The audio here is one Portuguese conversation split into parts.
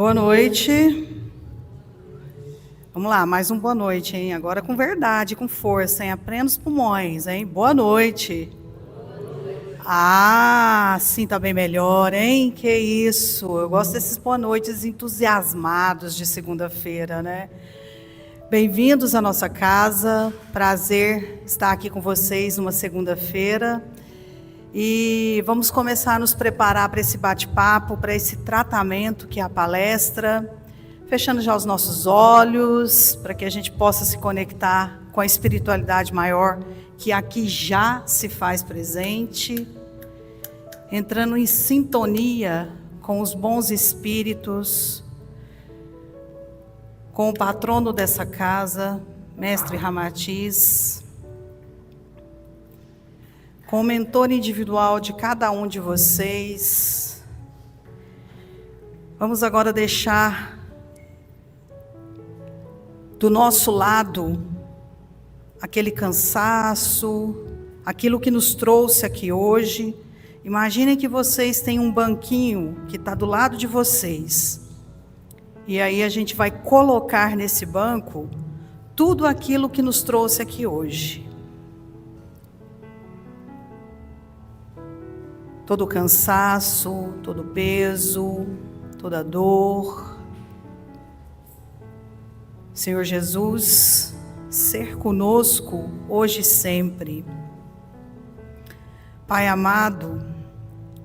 Boa noite. Vamos lá, mais um boa noite, hein? Agora com verdade, com força, hein? A pleno os pulmões, hein? Boa noite. Ah, sim, tá bem melhor, hein? Que isso. Eu gosto desses boa noites entusiasmados de segunda-feira, né? Bem-vindos à nossa casa. Prazer estar aqui com vocês numa segunda-feira. E vamos começar a nos preparar para esse bate-papo, para esse tratamento que é a palestra, fechando já os nossos olhos, para que a gente possa se conectar com a espiritualidade maior que aqui já se faz presente, entrando em sintonia com os bons espíritos, com o patrono dessa casa, Mestre Ramatiz, com o mentor individual de cada um de vocês. Vamos agora deixar do nosso lado aquele cansaço, aquilo que nos trouxe aqui hoje. Imaginem que vocês têm um banquinho que está do lado de vocês. E aí a gente vai colocar nesse banco tudo aquilo que nos trouxe aqui hoje. Todo o cansaço, todo o peso, toda a dor. Senhor Jesus, ser conosco hoje e sempre. Pai amado,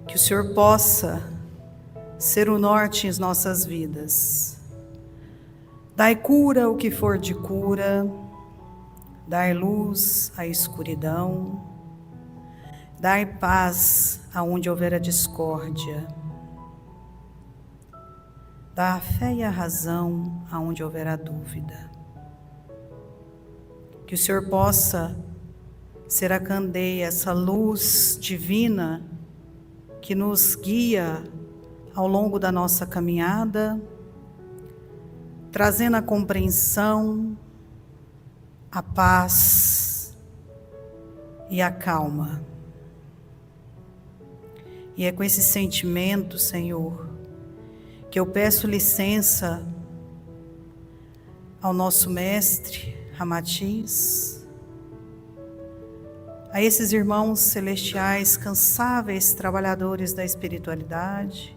que o Senhor possa ser o norte em nossas vidas. Dai cura o que for de cura, dai luz à escuridão, dai paz aonde houver a discórdia, dá a fé e a razão aonde houver a dúvida. Que o Senhor possa ser a candeia, essa luz divina que nos guia ao longo da nossa caminhada, trazendo a compreensão, a paz e a calma. E é com esse sentimento, Senhor, que eu peço licença ao nosso mestre Ramatiz, a esses irmãos celestiais, cansáveis trabalhadores da espiritualidade,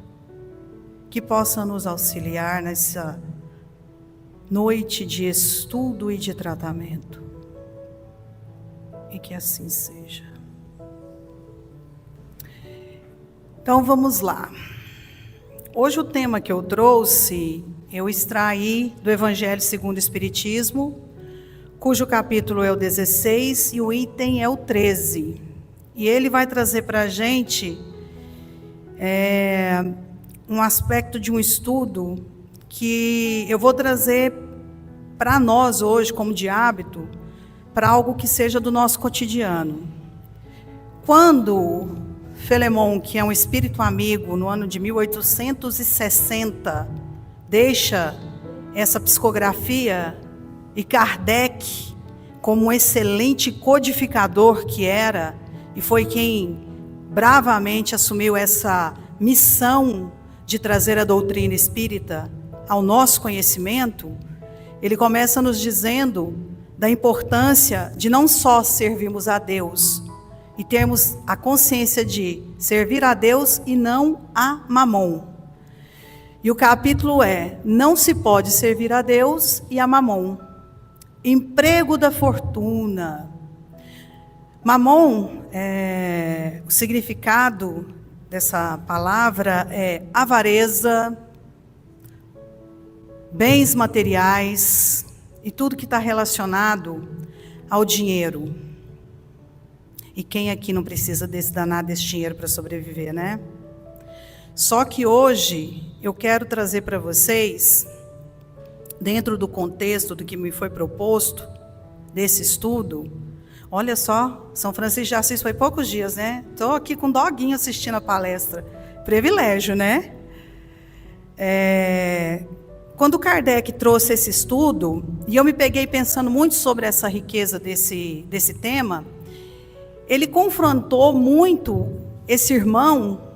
que possam nos auxiliar nessa noite de estudo e de tratamento. E que assim seja. Então vamos lá. Hoje o tema que eu trouxe, eu extraí do Evangelho segundo o Espiritismo, cujo capítulo é o 16 e o item é o 13. E ele vai trazer para a gente um aspecto de um estudo que eu vou trazer para nós hoje, como de hábito, para algo que seja do nosso cotidiano. Quando Felemon, que é um espírito amigo, no ano de 1860, deixa essa psicografia, e Kardec, como um excelente codificador que era, e foi quem bravamente assumiu essa missão de trazer a doutrina espírita ao nosso conhecimento, ele começa nos dizendo da importância de não só servirmos a Deus, e termos a consciência de servir a Deus e não a Mamon. E o capítulo é: não se pode servir a Deus e a Mamon. Emprego da fortuna. Mamon, o significado dessa palavra é avareza, bens materiais e tudo que está relacionado ao dinheiro. E quem aqui não precisa desse danado desse dinheiro para sobreviver, né? Só que hoje eu quero trazer para vocês, dentro do contexto do que me foi proposto, desse estudo, olha só, São Francisco de Assis foi poucos dias, né? Estou aqui com doguinho assistindo a palestra. Privilégio, né? Quando Kardec trouxe esse estudo, e eu me peguei pensando muito sobre essa riqueza desse tema, ele confrontou muito esse irmão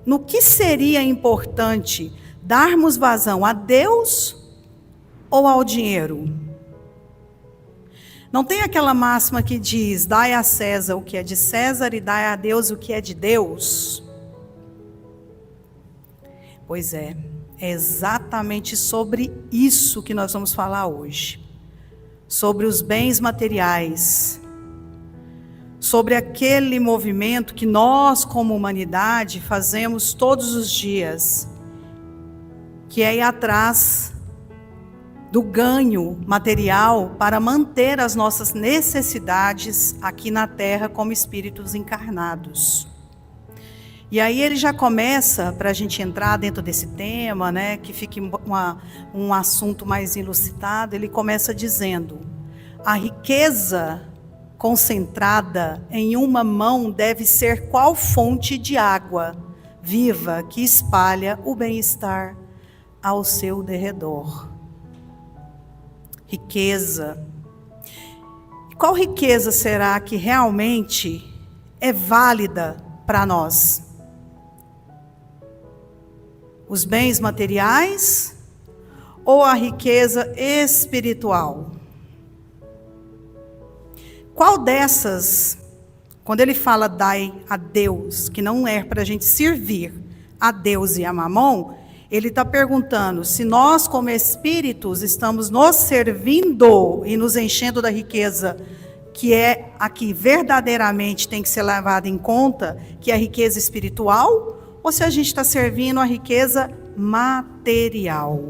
no que seria importante darmos vazão a Deus ou ao dinheiro? Não tem aquela máxima que diz: dai a César o que é de César e dai a Deus o que é de Deus? Pois é exatamente sobre isso que nós vamos falar hoje. Sobre os bens materiais. Sobre aquele movimento que nós, como humanidade, fazemos todos os dias, que é ir atrás do ganho material para manter as nossas necessidades aqui na Terra como espíritos encarnados. E aí ele já começa, para a gente entrar dentro desse tema, né, que fique um assunto mais elucidado, ele começa dizendo: a riqueza concentrada em uma mão deve ser qual fonte de água viva que espalha o bem-estar ao seu derredor. Riqueza. Qual riqueza será que realmente é válida para nós? Os bens materiais ou a riqueza espiritual? Qual dessas, quando ele fala dai a Deus, que não é para a gente servir a Deus e a Mamon, ele está perguntando se nós como espíritos estamos nos servindo e nos enchendo da riqueza que é a que verdadeiramente tem que ser levada em conta, que é a riqueza espiritual, ou se a gente está servindo a riqueza material.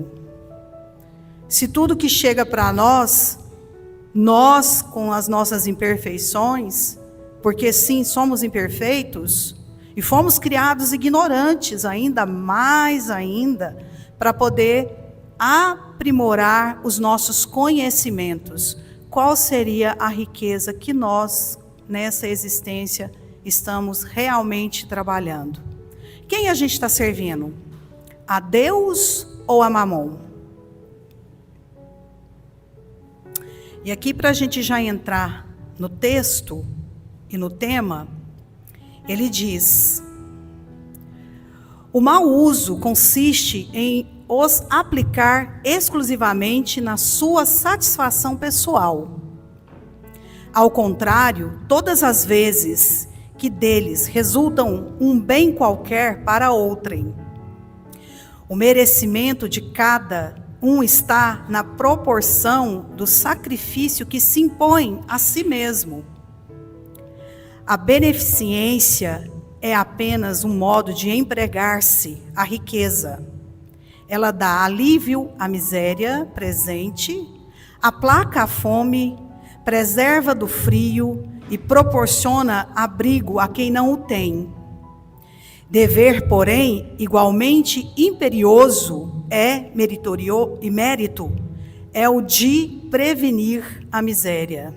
Se tudo que chega para nós com as nossas imperfeições, porque sim, somos imperfeitos, e fomos criados ignorantes ainda, mais ainda, para poder aprimorar os nossos conhecimentos. Qual seria a riqueza que nós, nessa existência, estamos realmente trabalhando? Quem a gente está servindo? A Deus ou a Mamon? E aqui, para a gente já entrar no texto e no tema, ele diz: o mau uso consiste em os aplicar exclusivamente na sua satisfação pessoal. Ao contrário, todas as vezes que deles resultam um bem qualquer para outrem, o merecimento de cada um está na proporção do sacrifício que se impõe a si mesmo. A beneficência é apenas um modo de empregar-se a riqueza. Ela dá alívio à miséria presente, aplaca a fome, preserva do frio e proporciona abrigo a quem não o tem. Dever, porém, igualmente imperioso mérito é o de prevenir a miséria.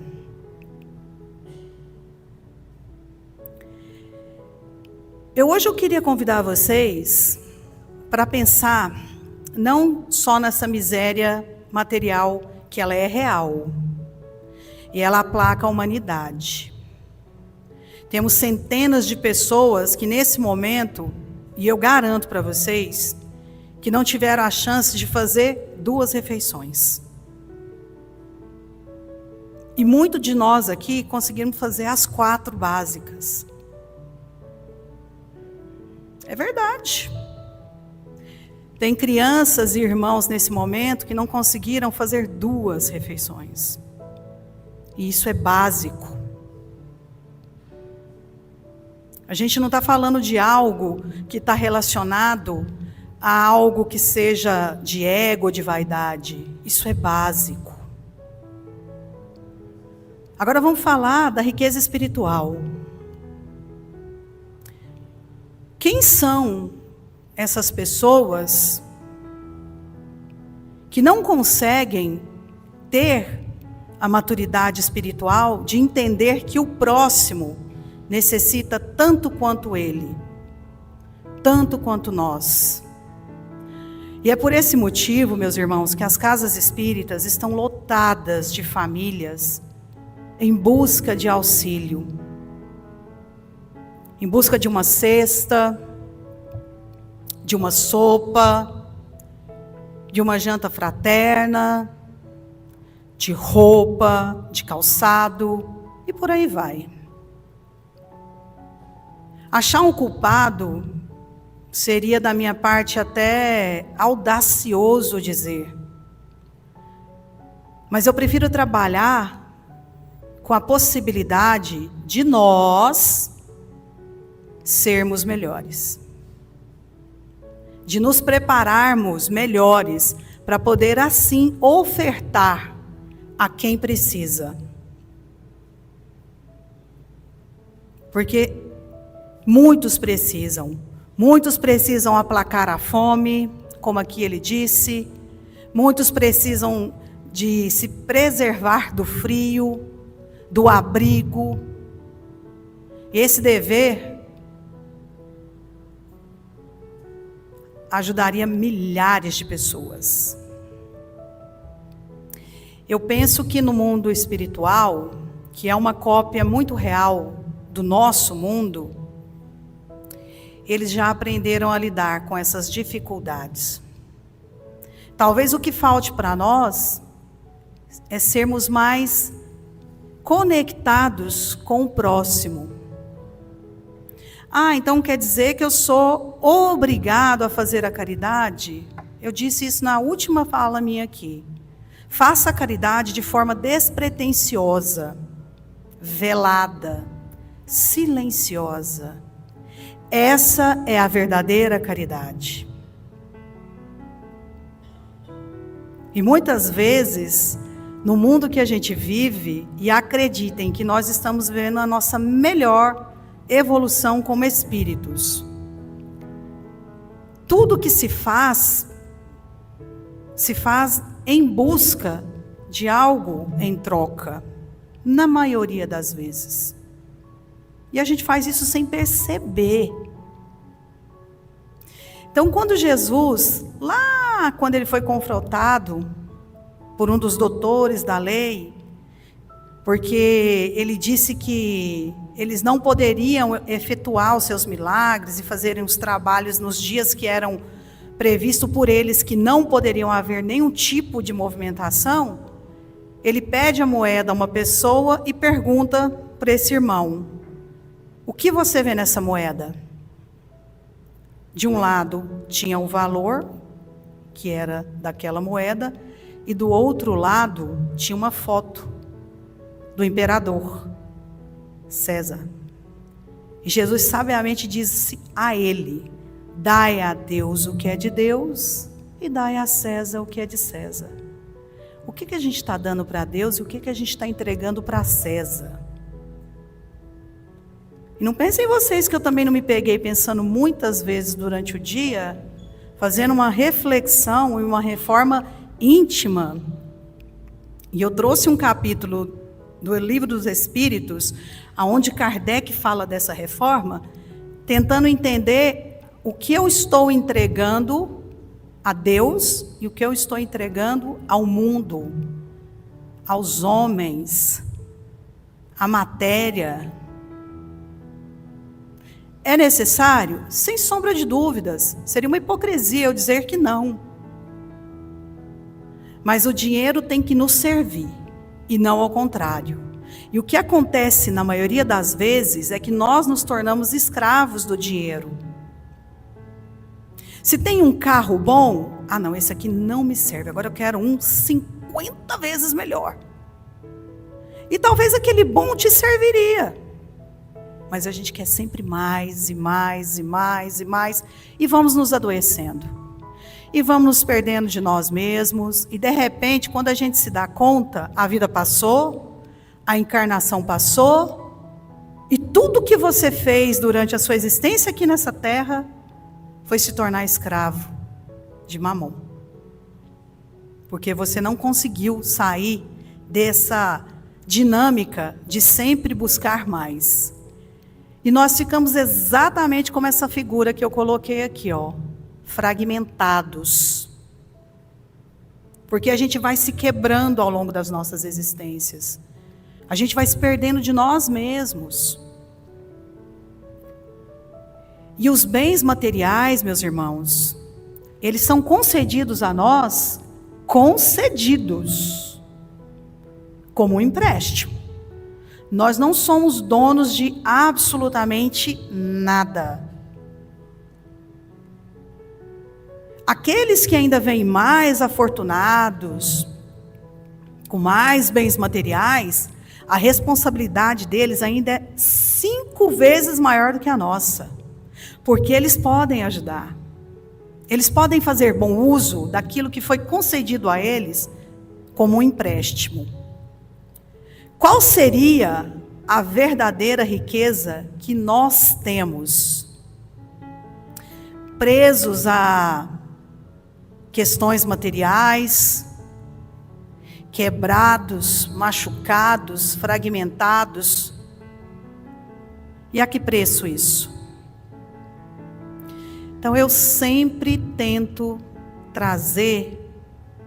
Hoje eu queria convidar vocês para pensar não só nessa miséria material, que ela é real, e ela aplaca a humanidade. Temos centenas de pessoas que nesse momento, e eu garanto para vocês, que não tiveram a chance de fazer 2 refeições. E muitos de nós aqui conseguimos fazer as 4 básicas. É verdade. Tem crianças e irmãos nesse momento que não conseguiram fazer 2 refeições. E isso é básico. A gente não está falando de algo que está relacionado a algo que seja de ego ou de vaidade. Isso é básico. Agora vamos falar da riqueza espiritual. Quem são essas pessoas que não conseguem ter a maturidade espiritual de entender que o próximo necessita tanto quanto ele, tanto quanto nós? E é por esse motivo, meus irmãos, que as casas espíritas estão lotadas de famílias em busca de auxílio, em busca de uma cesta, de uma sopa, de uma janta fraterna, de roupa, de calçado e por aí vai. Achar um culpado seria da minha parte até audacioso dizer. Mas eu prefiro trabalhar com a possibilidade de nós sermos melhores. De nos prepararmos melhores para poder assim ofertar a quem precisa. Porque muitos precisam aplacar a fome, como aqui ele disse, muitos precisam de se preservar do frio, do abrigo. Esse dever ajudaria milhares de pessoas. Eu penso que no mundo espiritual, que é uma cópia muito real do nosso mundo, eles já aprenderam a lidar com essas dificuldades. Talvez o que falte para nós é sermos mais conectados com o próximo. Então quer dizer que eu sou obrigado a fazer a caridade? Eu disse isso na última fala minha aqui. Faça a caridade de forma despretensiosa, velada, silenciosa. Essa é a verdadeira caridade. E muitas vezes, no mundo que a gente vive, e acreditem que nós estamos vivendo a nossa melhor evolução como espíritos. Tudo que se faz em busca de algo em troca, na maioria das vezes. E a gente faz isso sem perceber. Então, quando Jesus, lá quando ele foi confrontado por um dos doutores da lei, porque ele disse que eles não poderiam efetuar os seus milagres e fazerem os trabalhos nos dias que eram previstos por eles, que não poderiam haver nenhum tipo de movimentação, ele pede a moeda a uma pessoa e pergunta para esse irmão: o que você vê nessa moeda? De um lado tinha o valor, que era daquela moeda, e do outro lado tinha uma foto do imperador César. E Jesus sabiamente disse a ele: dai a Deus o que é de Deus e dai a César o que é de César. O que a gente está dando para Deus e o que a gente está entregando para César? E não pensem vocês que eu também não me peguei pensando muitas vezes durante o dia, fazendo uma reflexão e uma reforma íntima. E eu trouxe um capítulo do Livro dos Espíritos, onde Kardec fala dessa reforma, tentando entender o que eu estou entregando a Deus e o que eu estou entregando ao mundo, aos homens, à matéria. É necessário? Sem sombra de dúvidas. Seria uma hipocrisia eu dizer que não. Mas o dinheiro tem que nos servir, e não ao contrário. E o que acontece na maioria das vezes é que nós nos tornamos escravos do dinheiro. Se tem um carro bom, não, esse aqui não me serve, agora eu quero um 50 vezes melhor. E talvez aquele bom te serviria. Mas a gente quer sempre mais e mais e mais e mais, e vamos nos adoecendo. E vamos nos perdendo de nós mesmos, e de repente, quando a gente se dá conta, a vida passou, a encarnação passou, e tudo que você fez durante a sua existência aqui nessa terra, foi se tornar escravo de Mamon. Porque você não conseguiu sair dessa dinâmica de sempre buscar mais. E nós ficamos exatamente como essa figura que eu coloquei aqui, fragmentados. Porque a gente vai se quebrando ao longo das nossas existências. A gente vai se perdendo de nós mesmos. E os bens materiais, meus irmãos, eles são concedidos a nós, concedidos, como um empréstimo. Nós não somos donos de absolutamente nada. Aqueles que ainda vêm mais afortunados, com mais bens materiais, a responsabilidade deles ainda é 5 vezes maior do que a nossa. Porque eles podem ajudar. Eles podem fazer bom uso daquilo que foi concedido a eles como um empréstimo. Qual seria a verdadeira riqueza que nós temos? Presos a questões materiais, quebrados, machucados, fragmentados. E a que preço isso? Então eu sempre tento trazer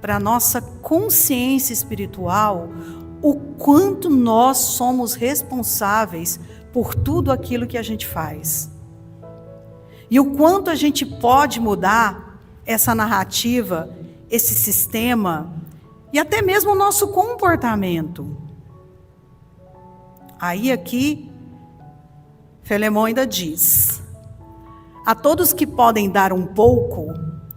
para a nossa consciência espiritual o quanto nós somos responsáveis por tudo aquilo que a gente faz. E o quanto a gente pode mudar essa narrativa, esse sistema, e até mesmo o nosso comportamento. Aí aqui, Filemão ainda diz: a todos que podem dar um pouco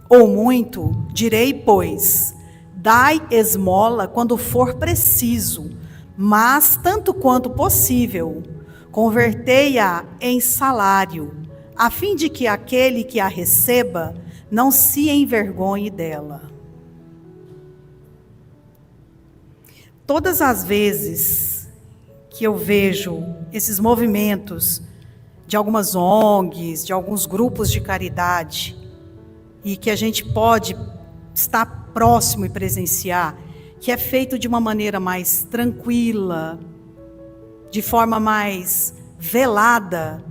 ou muito, direi, pois, dai esmola quando for preciso, mas tanto quanto possível, convertei-a em salário, a fim de que aquele que a receba não se envergonhe dela. Todas as vezes que eu vejo esses movimentos de algumas ONGs, de alguns grupos de caridade, e que a gente pode estar próximo e presenciar, que é feito de uma maneira mais tranquila, de forma mais velada,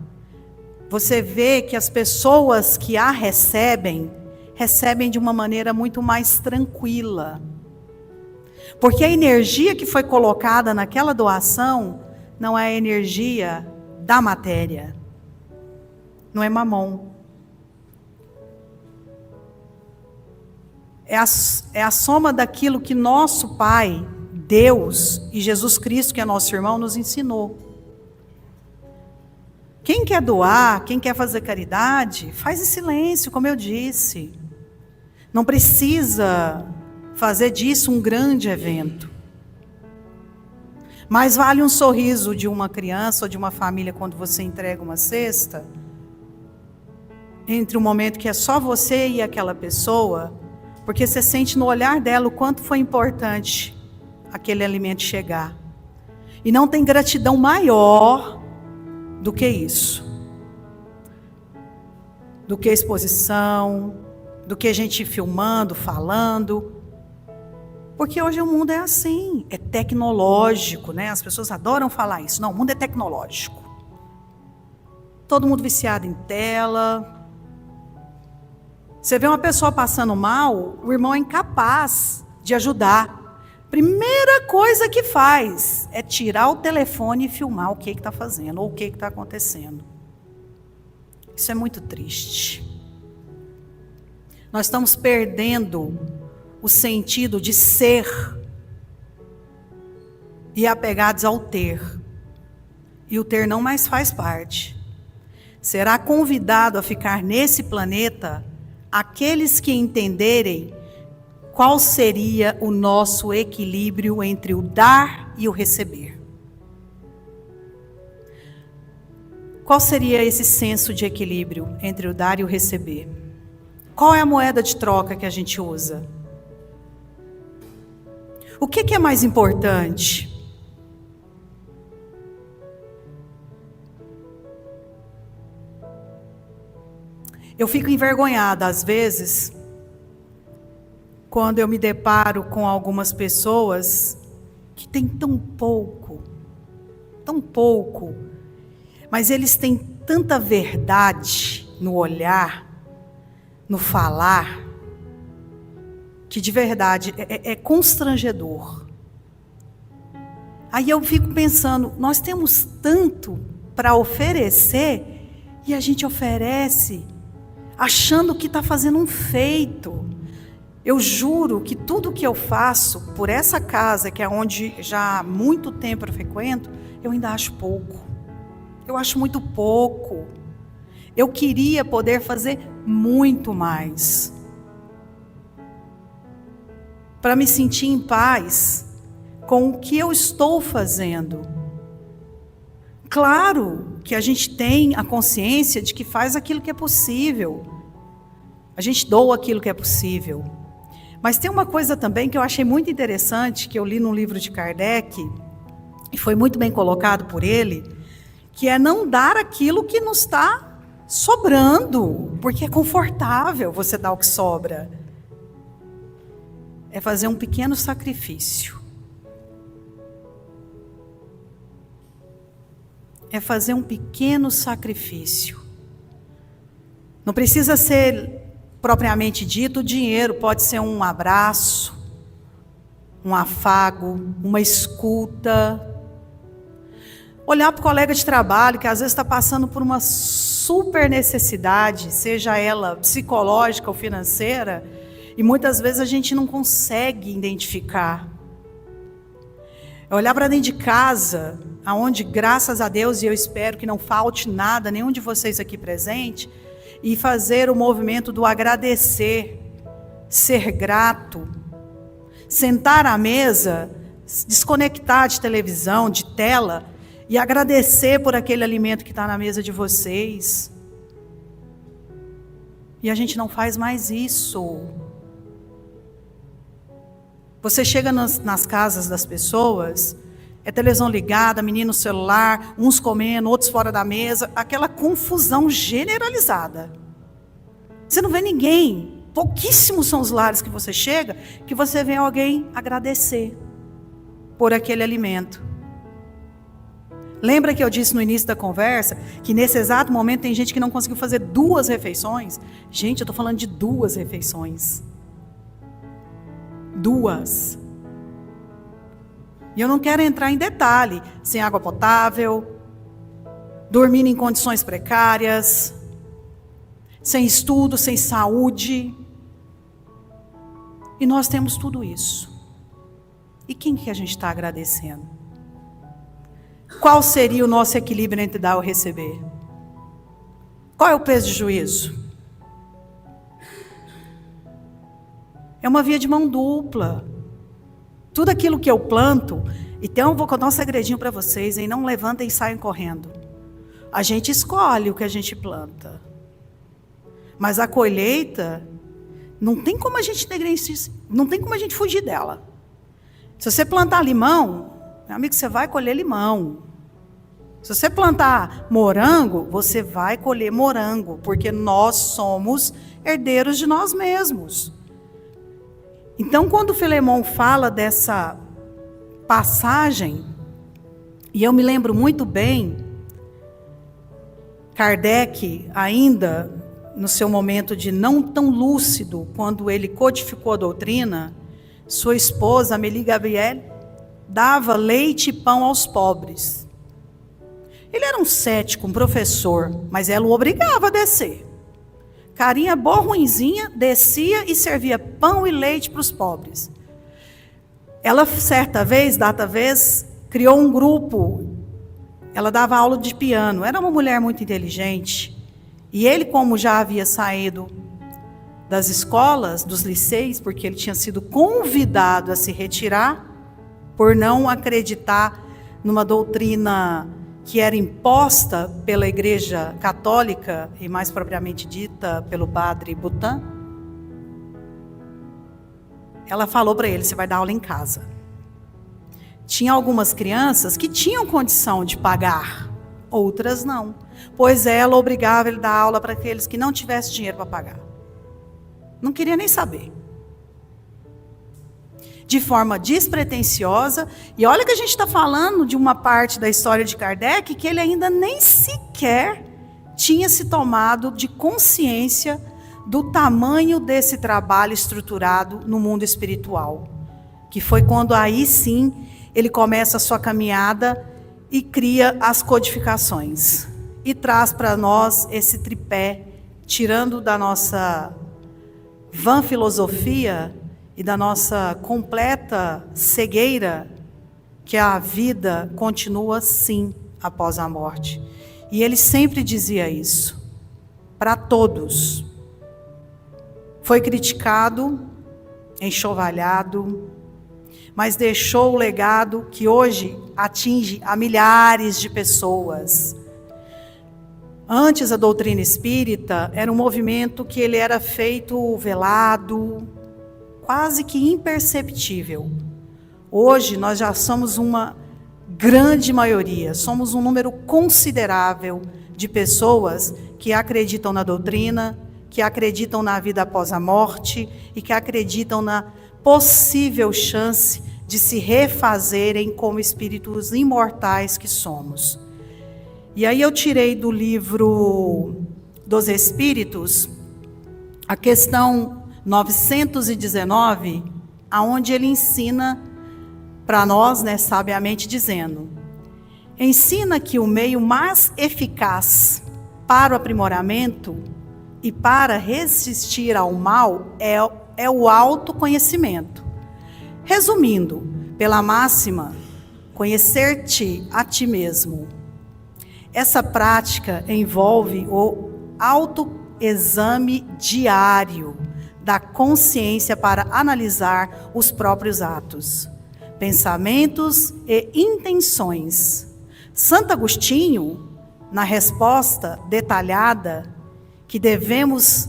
você vê que as pessoas que a recebem de uma maneira muito mais tranquila. Porque a energia que foi colocada naquela doação não é a energia da matéria, não é mamon. É a soma daquilo que nosso Pai, Deus e Jesus Cristo, que é nosso irmão, nos ensinou. Quem quer doar, quem quer fazer caridade, faz em silêncio, como eu disse. Não precisa fazer disso um grande evento. Mais vale um sorriso de uma criança ou de uma família quando você entrega uma cesta, entre um momento que é só você e aquela pessoa, porque você sente no olhar dela o quanto foi importante aquele alimento chegar. E não tem gratidão maior do que isso. Do que exposição, do que a gente filmando, falando. Porque hoje o mundo é assim, é tecnológico, né? As pessoas adoram falar isso. Não, o mundo é tecnológico. Todo mundo viciado em tela. Você vê uma pessoa passando mal, o irmão é incapaz de ajudar. Primeira coisa que faz é tirar o telefone e filmar o que está fazendo, ou o que está acontecendo. Isso é muito triste. Nós estamos perdendo o sentido de ser e apegados ao ter. E o ter não mais faz parte. Será convidado a ficar nesse planeta aqueles que entenderem qual seria o nosso equilíbrio entre o dar e o receber. Qual seria esse senso de equilíbrio entre o dar e o receber? Qual é a moeda de troca que a gente usa? O que é mais importante? Eu fico envergonhada às vezes, quando eu me deparo com algumas pessoas que têm tão pouco, mas eles têm tanta verdade no olhar, no falar, que de verdade é constrangedor. Aí eu fico pensando, nós temos tanto para oferecer e a gente oferece achando que está fazendo um feito. Eu juro que tudo que eu faço por essa casa, que é onde já há muito tempo eu frequento, eu ainda acho pouco. Eu acho muito pouco. Eu queria poder fazer muito mais, para me sentir em paz com o que eu estou fazendo. Claro que a gente tem a consciência de que faz aquilo que é possível. A gente doa aquilo que é possível. Mas tem uma coisa também que eu achei muito interessante, que eu li no livro de Kardec, e foi muito bem colocado por ele, que é não dar aquilo que nos está sobrando, porque é confortável você dar o que sobra. É fazer um pequeno sacrifício. É fazer um pequeno sacrifício. Não precisa ser propriamente dito dinheiro, pode ser um abraço, um afago, uma escuta. Olhar para o colega de trabalho que às vezes está passando por uma super necessidade, seja ela psicológica ou financeira, e muitas vezes a gente não consegue identificar. É olhar para dentro de casa, aonde, graças a Deus, e eu espero que não falte nada, nenhum de vocês aqui presente, e fazer o movimento do agradecer, ser grato, sentar à mesa, desconectar de televisão, de tela, e agradecer por aquele alimento que está na mesa de vocês. E a gente não faz mais isso. Você chega nas casas das pessoas, é televisão ligada, menino no celular, uns comendo, outros fora da mesa, aquela confusão generalizada. Você não vê ninguém, pouquíssimos são os lares que você chega, que você vê alguém agradecer por aquele alimento. Lembra que eu disse no início da conversa, que nesse exato momento tem gente que não conseguiu fazer 2 refeições? Gente, eu estou falando de 2 refeições. 2. E eu não quero entrar em detalhe, sem água potável, dormindo em condições precárias, sem estudo, sem saúde. E nós temos tudo isso. E quem que a gente está agradecendo? Qual seria o nosso equilíbrio entre dar e receber? Qual é o peso de juízo? É uma via de mão dupla. Tudo aquilo que eu planto, então eu vou contar um segredinho para vocês, hein? Não levantem e saiam correndo. A gente escolhe o que a gente planta. Mas a colheita, não tem como a gente não tem como a gente fugir dela. Se você plantar limão, meu amigo, você vai colher limão. Se você plantar morango, você vai colher morango, porque nós somos herdeiros de nós mesmos. Então, quando o Filemão fala dessa passagem, e eu me lembro muito bem, Kardec, ainda no seu momento de não tão lúcido, quando ele codificou a doutrina, sua esposa, Amélie Gabriel, dava leite e pão aos pobres. Ele era um cético, um professor, mas ela o obrigava a descer. Carinha boa, ruinzinha, descia e servia pão e leite para os pobres. Ela, certa vez, criou um grupo. Ela dava aula de piano. Era uma mulher muito inteligente. E ele, como já havia saído das escolas, dos liceis, porque ele tinha sido convidado a se retirar, por não acreditar numa doutrina que era imposta pela Igreja Católica, e mais propriamente dita pelo padre Boutin, ela falou para ele: você vai dar aula em casa. Tinha algumas crianças que tinham condição de pagar, outras não, pois ela obrigava ele a dar aula para aqueles que não tivessem dinheiro para pagar. Não queria nem saber. De forma despretensiosa, e olha que a gente está falando de uma parte da história de Kardec que ele ainda nem sequer tinha se tomado de consciência do tamanho desse trabalho estruturado no mundo espiritual, que foi quando aí sim ele começa a sua caminhada e cria as codificações, e traz para nós esse tripé tirando da nossa vã filosofia e da nossa completa cegueira, que a vida continua sim após a morte. E ele sempre dizia isso, para todos. Foi criticado, enxovalhado, mas deixou o legado que hoje atinge a milhares de pessoas. Antes, a doutrina espírita era um movimento que ele era feito velado, quase que imperceptível. Hoje, nós já somos uma grande maioria, somos um número considerável de pessoas que acreditam na doutrina, que acreditam na vida após a morte e que acreditam na possível chance de se refazerem como espíritos imortais que somos. E aí eu tirei do livro dos Espíritos a questão 919, aonde ele ensina para nós, sabiamente dizendo: ensina que o meio mais eficaz para o aprimoramento e para resistir ao mal é o autoconhecimento. Resumindo, pela máxima, conhecer-te a ti mesmo. Essa prática envolve o autoexame diário da consciência para analisar os próprios atos, pensamentos e intenções. Santo Agostinho, na resposta detalhada, que devemos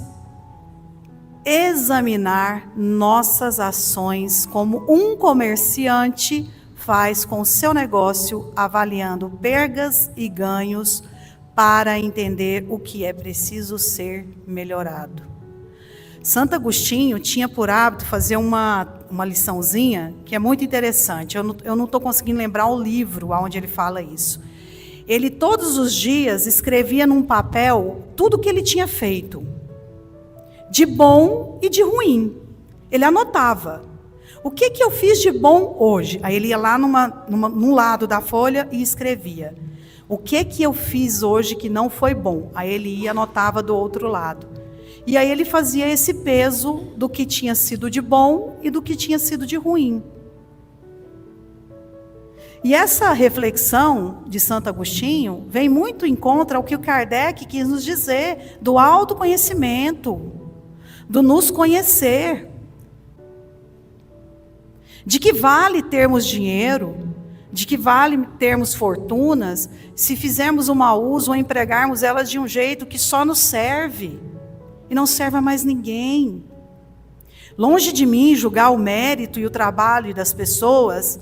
examinar nossas ações como um comerciante faz com o seu negócio, avaliando perdas e ganhos para entender o que é preciso ser melhorado. Santo Agostinho tinha por hábito fazer uma liçãozinha que é muito interessante. Eu não estou conseguindo lembrar o livro onde ele fala isso. Ele todos os dias escrevia num papel tudo o que ele tinha feito, de bom e de ruim. Ele anotava. O que eu fiz de bom hoje? Aí ele ia lá num lado da folha e escrevia. O que eu fiz hoje que não foi bom? Aí ele ia e anotava do outro lado. E aí ele fazia esse peso do que tinha sido de bom e do que tinha sido de ruim. E essa reflexão de Santo Agostinho vem muito em contra ao que o Kardec quis nos dizer do autoconhecimento, do nos conhecer. De que vale termos dinheiro, de que vale termos fortunas, se fizermos um mau uso ou empregarmos elas de um jeito que só nos serve e não serve a mais ninguém. Longe de mim julgar o mérito e o trabalho das pessoas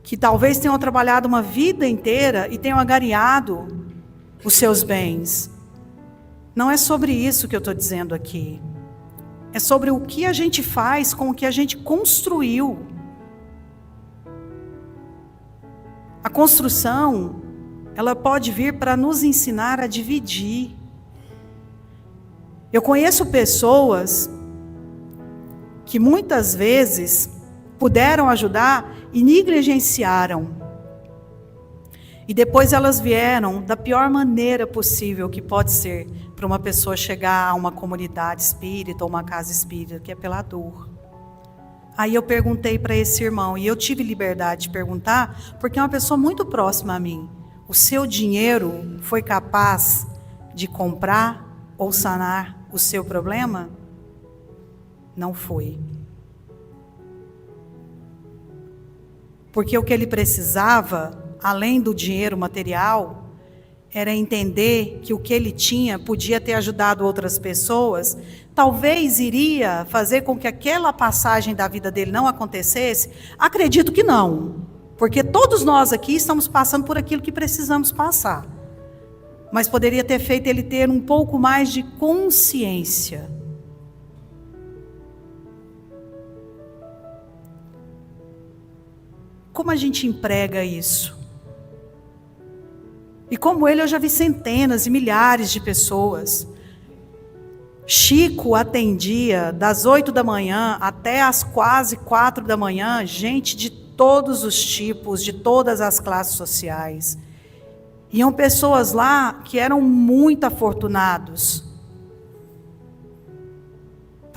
que talvez tenham trabalhado uma vida inteira e tenham agariado os seus bens. Não é sobre isso que eu estou dizendo aqui. É sobre o que a gente faz com o que a gente construiu. A construção, ela pode vir para nos ensinar a dividir. Eu conheço pessoas que muitas vezes puderam ajudar e negligenciaram. E depois elas vieram da pior maneira possível que pode ser para uma pessoa chegar a uma comunidade espírita ou uma casa espírita, que é pela dor. Aí eu perguntei para esse irmão, e eu tive liberdade de perguntar, porque é uma pessoa muito próxima a mim. O seu dinheiro foi capaz de comprar ou sanar o seu problema? Não foi. Porque o que ele precisava, além do dinheiro material, era entender que o que ele tinha podia ter ajudado outras pessoas, talvez iria fazer com que aquela passagem da vida dele não acontecesse. Acredito que não, porque todos nós aqui estamos passando por aquilo que precisamos passar. Mas poderia ter feito ele ter um pouco mais de consciência. Como a gente emprega isso? E como ele, eu já vi centenas e milhares de pessoas. Chico atendia das 8 da manhã até as quase 4 da manhã, gente de todos os tipos, de todas as classes sociais. Iam pessoas lá que eram muito afortunados,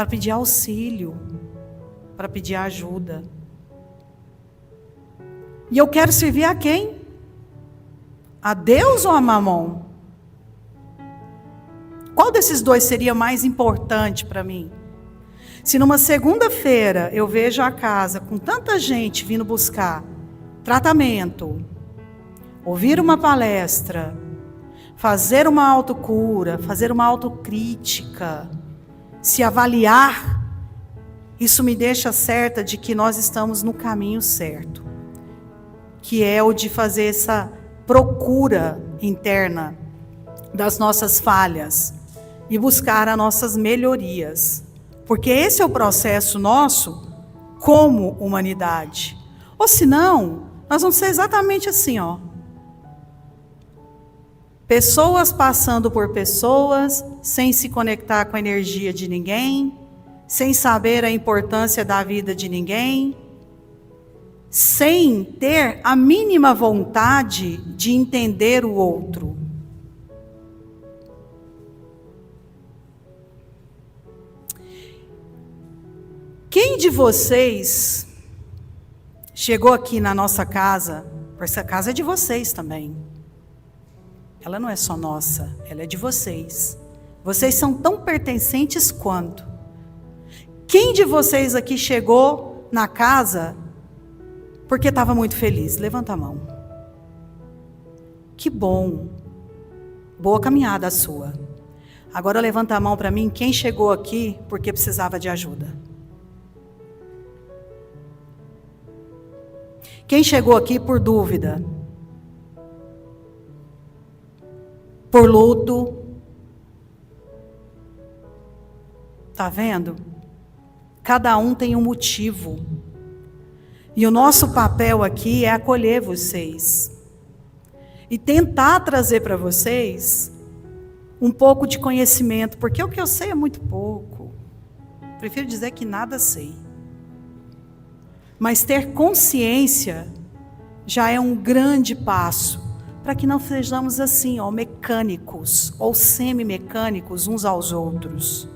para pedir auxílio, para pedir ajuda. E eu quero servir a quem? A Deus ou a Mamon? Qual desses dois seria mais importante para mim? Se numa segunda-feira eu vejo a casa com tanta gente vindo buscar tratamento, ouvir uma palestra, fazer uma autocura, fazer uma autocrítica, se avaliar, isso me deixa certa de que nós estamos no caminho certo, que é o de fazer essa procura interna das nossas falhas e buscar as nossas melhorias, porque esse é o processo nosso como humanidade. Ou senão, nós vamos ser exatamente assim, ó. Pessoas passando por pessoas, sem se conectar com a energia de ninguém, sem saber a importância da vida de ninguém, sem ter a mínima vontade de entender o outro. Quem de vocês chegou aqui na nossa casa, porque essa casa é de vocês também. Ela não é só nossa, ela é de vocês. Vocês são tão pertencentes quanto. Quem de vocês aqui chegou na casa porque estava muito feliz? Levanta a mão. Que bom. Boa caminhada a sua. Agora levanta a mão para mim quem chegou aqui porque precisava de ajuda. Quem chegou aqui por dúvida? Por luto? Tá vendo? Cada um tem um motivo. E o nosso papel aqui é acolher vocês. E tentar trazer para vocês um pouco de conhecimento, porque o que eu sei é muito pouco. Prefiro dizer que nada sei. Mas ter consciência já é um grande passo para que não sejamos assim, ó, mecânicos ou semi-mecânicos uns aos outros.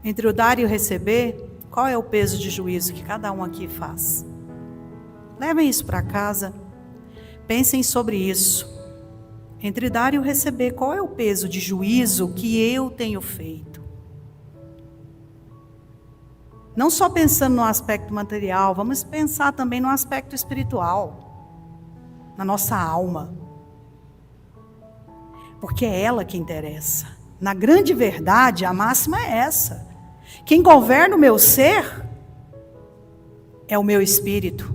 Entre o dar e o receber, qual é o peso de juízo que cada um aqui faz? Levem isso para casa, pensem sobre isso. Entre dar e o receber, qual é o peso de juízo que eu tenho feito? Não só pensando no aspecto material, vamos pensar também no aspecto espiritual, na nossa alma. Porque é ela que interessa. Na grande verdade, a máxima é essa. Quem governa o meu ser é o meu espírito.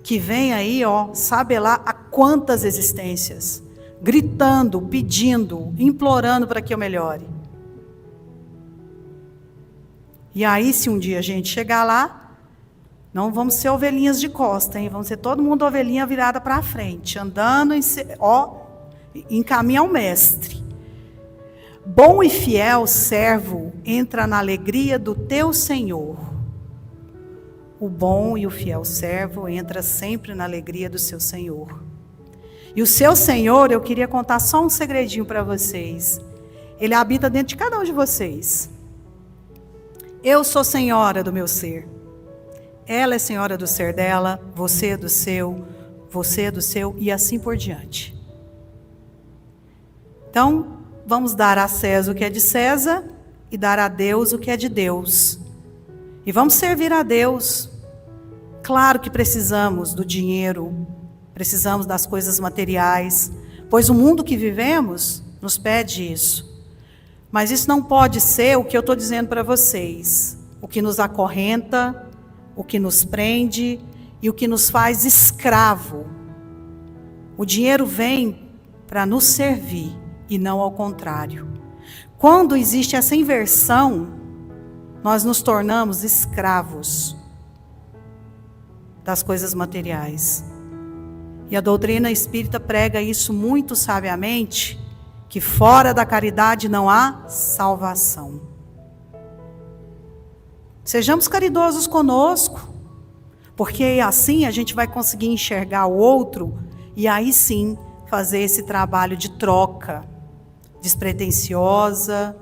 Que vem aí, ó, sabe lá a quantas existências, gritando, pedindo, implorando para que eu melhore. E aí, se um dia a gente chegar lá, não vamos ser ovelhinhas de costa, hein? Vamos ser todo mundo ovelhinha virada para a frente, andando em caminho ao mestre. Bom e fiel servo entra na alegria do teu Senhor. O bom e o fiel servo entra sempre na alegria do seu Senhor. E o seu Senhor, eu queria contar só um segredinho para vocês. Ele habita dentro de cada um de vocês. Eu sou senhora do meu ser. Ela é senhora do ser dela, você é do seu, você é do seu e assim por diante. Então, vamos dar a César o que é de César e dar a Deus o que é de Deus. E vamos servir a Deus. Claro que precisamos do dinheiro, precisamos das coisas materiais, pois o mundo que vivemos nos pede isso. Mas isso não pode ser o que eu estou dizendo para vocês. O que nos acorrenta, o que nos prende e o que nos faz escravo. O dinheiro vem para nos servir e não ao contrário. Quando existe essa inversão, nós nos tornamos escravos das coisas materiais. E a doutrina espírita prega isso muito sabiamente, que fora da caridade não há salvação. Sejamos caridosos conosco, porque assim a gente vai conseguir enxergar o outro e aí sim fazer esse trabalho de troca, despretensiosa,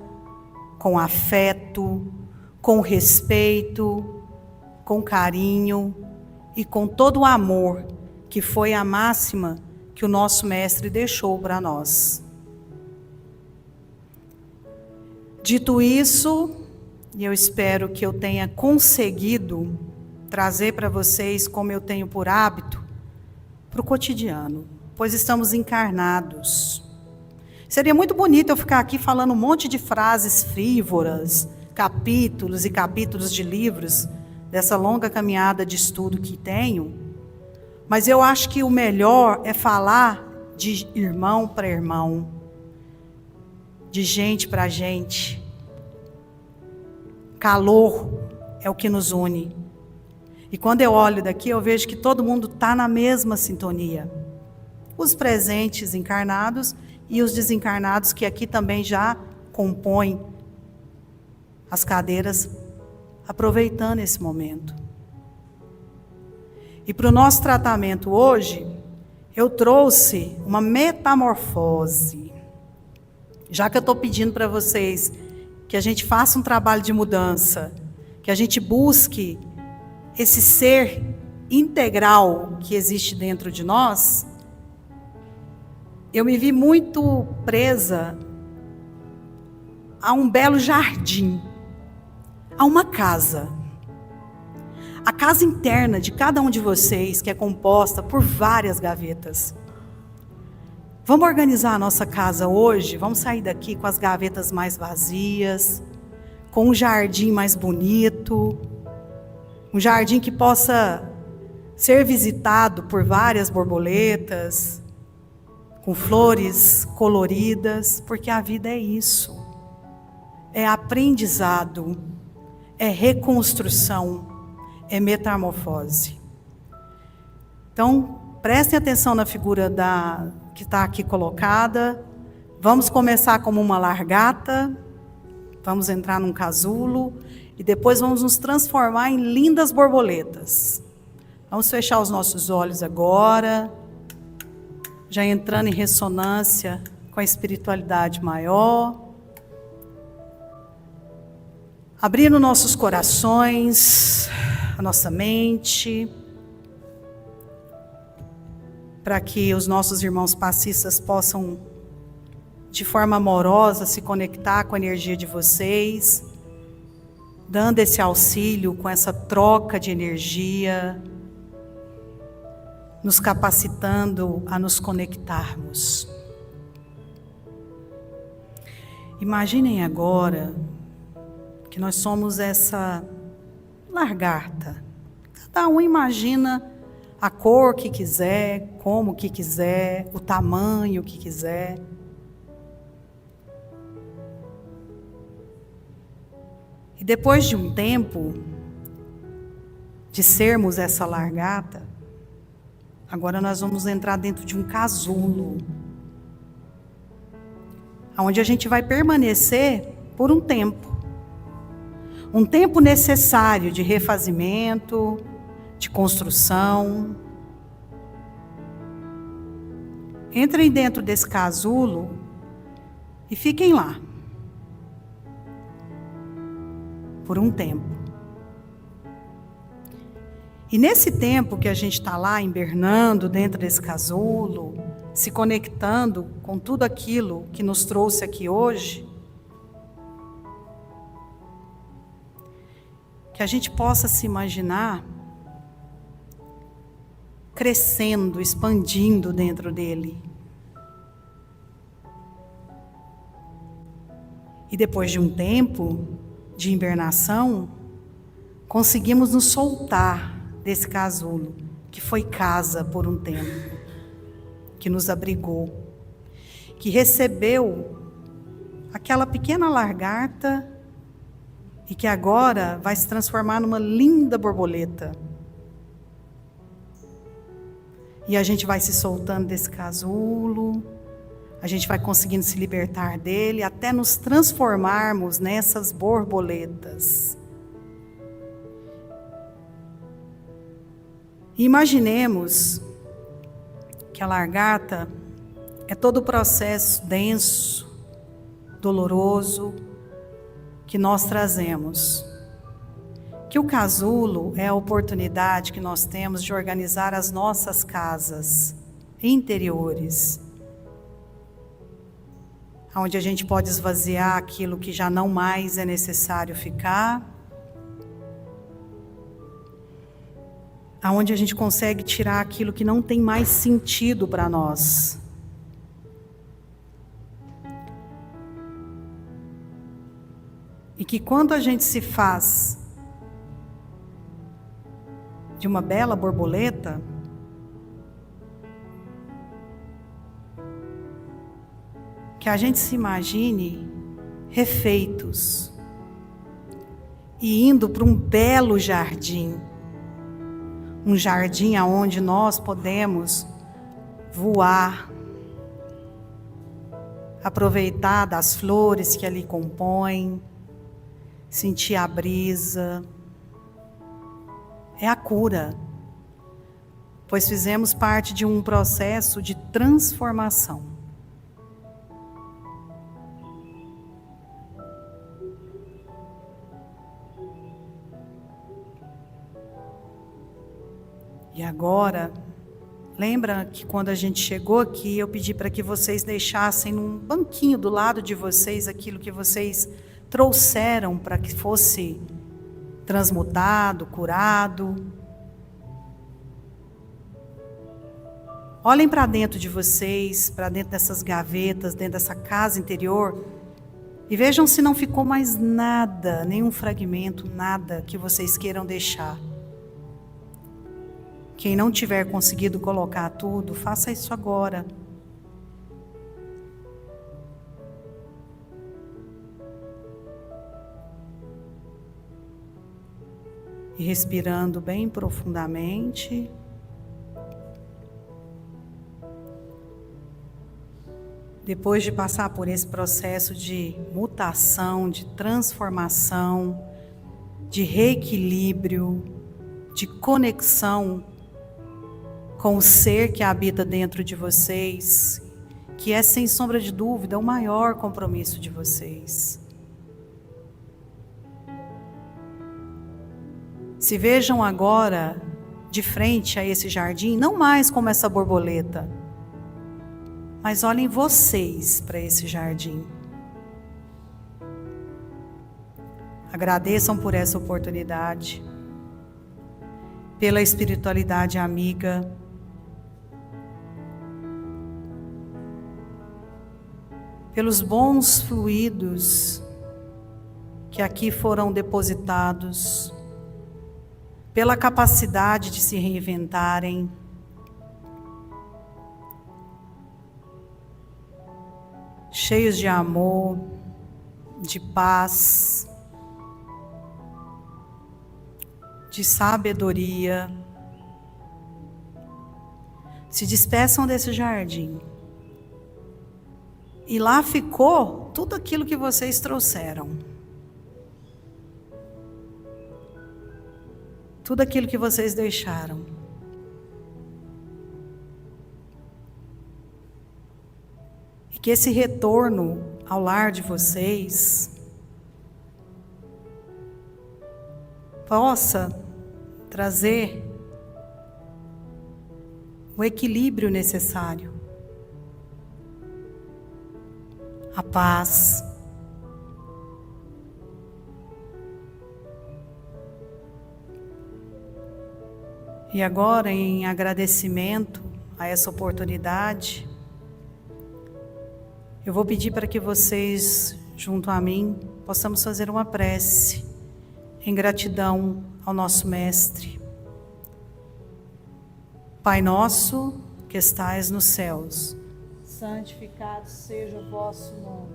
com afeto, com respeito, com carinho e com todo o amor, que foi a máxima que o nosso mestre deixou para nós. Dito isso, e eu espero que eu tenha conseguido trazer para vocês, como eu tenho por hábito, para o cotidiano, pois estamos encarnados. Seria muito bonito eu ficar aqui falando um monte de frases frívolas, capítulos e capítulos de livros, dessa longa caminhada de estudo que tenho, mas eu acho que o melhor é falar de irmão para irmão, de gente para gente. Calor é o que nos une. E quando eu olho daqui, eu vejo que todo mundo está na mesma sintonia. Os presentes encarnados e os desencarnados, que aqui também já compõem as cadeiras, aproveitando esse momento. E para o nosso tratamento hoje, eu trouxe uma metamorfose. Já que eu estou pedindo para vocês que a gente faça um trabalho de mudança, que a gente busque esse ser integral que existe dentro de nós, eu me vi muito presa a um belo jardim, a uma casa. A casa interna de cada um de vocês, que é composta por várias gavetas. Vamos organizar a nossa casa hoje, vamos sair daqui com as gavetas mais vazias, com um jardim mais bonito, um jardim que possa ser visitado por várias borboletas, com flores coloridas, porque a vida é isso. É aprendizado, é reconstrução, é metamorfose. Então, prestem atenção na figura que está aqui colocada. Vamos começar como uma largata, vamos entrar num casulo e depois vamos nos transformar em lindas borboletas. Vamos fechar os nossos olhos agora, já entrando em ressonância com a espiritualidade maior. Abrindo nossos corações, a nossa mente, para que os nossos irmãos passistas possam, de forma amorosa, se conectar com a energia de vocês, dando esse auxílio com essa troca de energia, nos capacitando a nos conectarmos. Imaginem agora que nós somos essa lagarta. Cada um imagina a cor que quiser, como que quiser, o tamanho que quiser. E depois de um tempo de sermos essa lagarta, agora nós vamos entrar dentro de um casulo, onde a gente vai permanecer por um tempo. Um tempo necessário de refazimento, de construção. Entrem dentro desse casulo e fiquem lá. Por um tempo. E nesse tempo que a gente está lá hibernando dentro desse casulo, se conectando com tudo aquilo que nos trouxe aqui hoje, que a gente possa se imaginar crescendo, expandindo dentro dele. E depois de um tempo de hibernação, conseguimos nos soltar desse casulo, que foi casa por um tempo, que nos abrigou, que recebeu aquela pequena lagarta e que agora vai se transformar numa linda borboleta. E a gente vai se soltando desse casulo, a gente vai conseguindo se libertar dele, até nos transformarmos nessas borboletas. E imaginemos que a lagarta é todo o processo denso, doloroso que nós trazemos. Que o casulo é a oportunidade que nós temos de organizar as nossas casas interiores, onde a gente pode esvaziar aquilo que já não mais é necessário ficar, aonde a gente consegue tirar aquilo que não tem mais sentido para nós. E que quando a gente se faz de uma bela borboleta, que a gente se imagine refeitos e indo para um belo jardim, um jardim aonde nós podemos voar, aproveitar das flores que ali compõem, sentir a brisa. É a cura, pois fizemos parte de um processo de transformação. E agora, lembra que quando a gente chegou aqui, eu pedi para que vocês deixassem num banquinho do lado de vocês aquilo que vocês trouxeram para que fosse transmutado, curado. Olhem para dentro de vocês, para dentro dessas gavetas, dentro dessa casa interior, e vejam se não ficou mais nada, nenhum fragmento, nada que vocês queiram deixar. Quem não tiver conseguido colocar tudo, faça isso agora. E respirando bem profundamente. Depois de passar por esse processo de mutação, de transformação, de reequilíbrio, de conexão com o ser que habita dentro de vocês, que é sem sombra de dúvida o maior compromisso de vocês. Se vejam agora de frente a esse jardim, não mais como essa borboleta, mas olhem vocês para esse jardim. Agradeçam por essa oportunidade, pela espiritualidade amiga, pelos bons fluidos que aqui foram depositados, pela capacidade de se reinventarem, cheios de amor, de paz, de sabedoria. Se despeçam desse jardim. E lá ficou tudo aquilo que vocês trouxeram. Tudo aquilo que vocês deixaram. E que esse retorno ao lar de vocês possa trazer o equilíbrio necessário, a paz, e agora, em agradecimento a essa oportunidade, eu vou pedir para que vocês, junto a mim, possamos fazer uma prece em gratidão ao nosso Mestre. Pai nosso, que estais nos céus, santificado seja o vosso nome.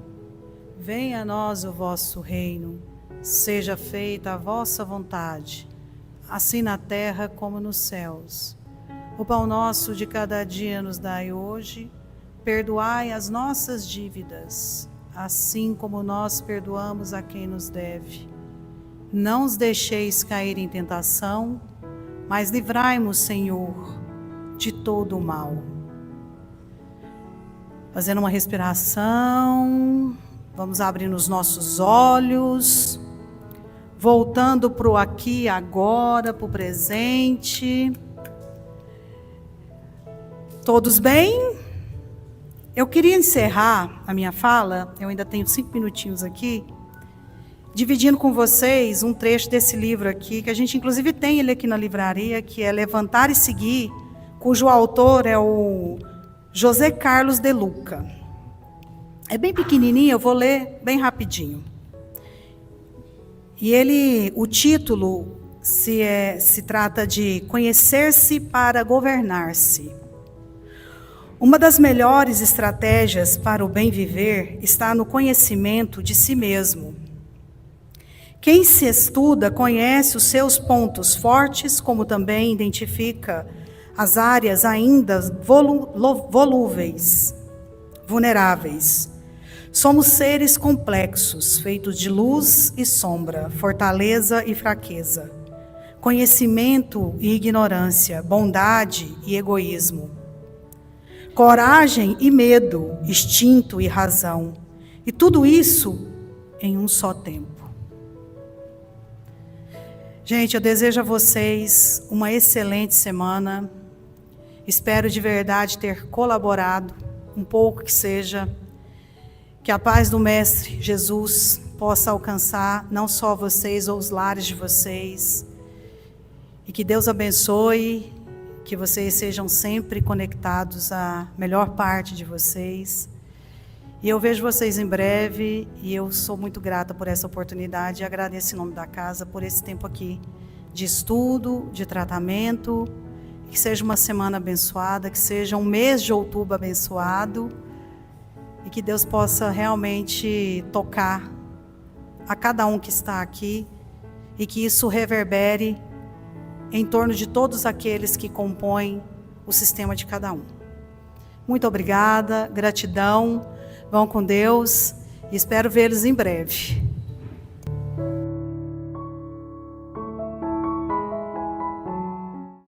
Venha a nós o vosso reino. Seja feita a vossa vontade, assim na terra como nos céus. O pão nosso de cada dia nos dai hoje. Perdoai as nossas dívidas, assim como nós perdoamos a quem nos deve. Não os deixeis cair em tentação, mas livrai-nos, Senhor, de todo o mal. Fazendo uma respiração, vamos abrindo os nossos olhos, voltando para o aqui e agora, para o presente. Todos bem? Eu queria encerrar a minha fala, eu ainda tenho 5 minutinhos aqui, dividindo com vocês um trecho desse livro aqui, que a gente inclusive tem ele aqui na livraria, que é Levantar e Seguir, cujo autor é o José Carlos de Luca. É bem pequenininho, eu vou ler bem rapidinho. E o título se trata de Conhecer-se para Governar-se. Uma das melhores estratégias para o bem viver está no conhecimento de si mesmo. Quem se estuda conhece os seus pontos fortes, como também identifica as áreas ainda volúveis, vulneráveis. Somos seres complexos, feitos de luz e sombra, fortaleza e fraqueza, conhecimento e ignorância, bondade e egoísmo, coragem e medo, instinto e razão, e tudo isso em um só tempo. Gente, eu desejo a vocês uma excelente semana. Espero de verdade ter colaborado, um pouco que seja, que a paz do Mestre Jesus possa alcançar não só vocês ou os lares de vocês, e que Deus abençoe, que vocês sejam sempre conectados à melhor parte de vocês. E eu vejo vocês em breve, e eu sou muito grata por essa oportunidade, e agradeço em nome da casa por esse tempo aqui de estudo, de tratamento. Que seja uma semana abençoada, que seja um mês de outubro abençoado, e que Deus possa realmente tocar a cada um que está aqui, e que isso reverbere em torno de todos aqueles que compõem o sistema de cada um. Muito obrigada, gratidão, vão com Deus, e espero vê-los em breve.